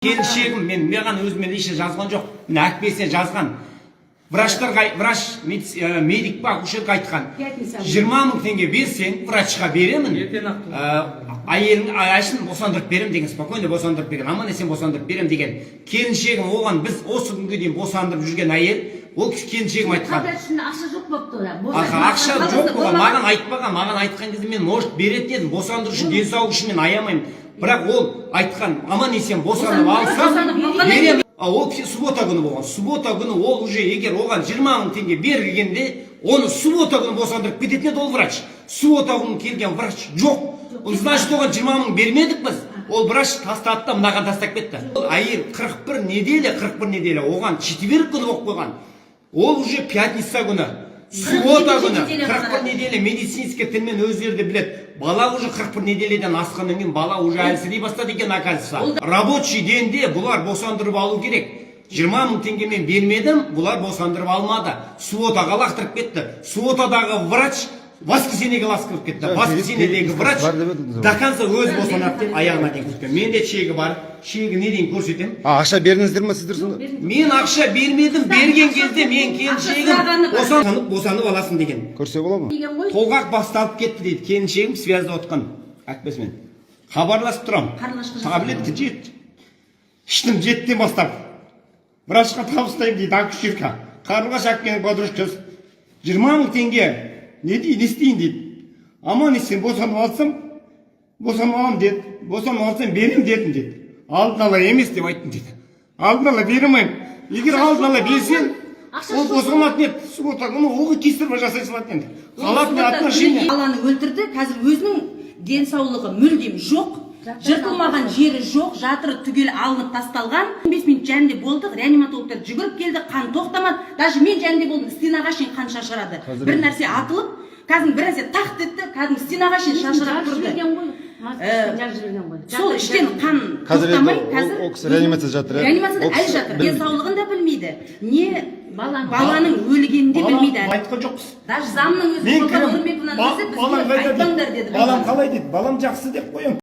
Келіншегім, маған өзіме еші жазған жоқ. Міне әкпесіне жазған. Врач, медик па, акушерка айтқан. 20 мың теңге берсең, врачқа беремін. Әйелің айшын босандырып берем деген, спокойно босандырып берем. Аман есен босандырып берем деген. Келіншегім оған біз осы күнге дейін босандырып жүрген әйел, ол келіншегім айтқан. Ақша жоқ бопты. Ақша жоқ болған, маған айтпаған, маған айтқан кезде мен может беретін едім, босандыру үшін, денсаулық үшін мен аямаймын. Бірақ ол айтқан, аман есен босанып алсам, берем. Ол суббота күні болған. Суббота күні ол уже егер оған 20 мың теңге бергенде, оны суббота күні босандырып кететін еді ол врач. Суббота күні келген врач жоқ. Значит, оған 20 мың бермедік біз. Ол врач тастады да мынаған тастап кетті. Әйел 41 неделя, оған четверг күні болып қойған. Ол уже пятница күні. Суббота күні 41 неделя медицинский тілмен өздері біледі. Бала уже 41 неделеден асқаннан кейін бала уже әлсірей бастады екен, оказывается. Рабочий денде бұлар босандырып алу керек. 20 мың теңге мен бермедім, бұлар босандырып алмады. Субботаға лақтырып кетті. Субботадағы врач воскресеньеге лақтырып кетті. Воскресеньедегі врач до конца өз босанады деп аяғына дейін көрсеткен. Менде чегі бар. Чегі не дейін көрсетем? Ақша бердіңіздер ме сіздер сонда? Мен ақша бермедім. Берген кезде мен келіншегім босанып аласың деген. Көрсе бола ма? Толғақ басталып кетті дейді. Келіншегім связда отқан әкпесімен. Хабарласып тұрам. Таблетка жетті. Іштім 7-тен бастап. Врачқа табыстаймын дейді акушерка. Қарлығаш әкпенің подружкасы 20 мың теңге. Не істейін дейді. Аман есен босанып алсам, босанып алам деді. Босанып алсам берем дедім дейді. Алдын ала емес деп айттым дейді. Алдын ала беремеймін. Егер алдын ала берсең, ол босанатын еді. Суббота күні оғы кестіріп жасай салатын еді. Қалатын отношение. Баланы өлтірді, қазір өзінің денсаулығы мүлдем жоқ. Жыртылмаған жері жоқ, жатыры түгел алынып тасталған. 15 минут жәнде болдық, реаниматологтар жүгіріп келді, қан тоқтамады. Даже мен жәнде болдым, стенаға шейін қан шашырады. Бір нәрсе атылып, кәдімгі бір нәрсе тақт етті, кәдімгі стенаға шейін шашырап тұрды. Сол іштен қан тоқтамай, қазір ол кісі реанимацияда жатыр. Реанимацияда әлі жатыр. Денсаулығын да білмейді. Не баланың өлгенін де білмейді. Айтқан жоқпыз. Даже замның өзі, балам қалай дейді, балам жақсы деп қоям.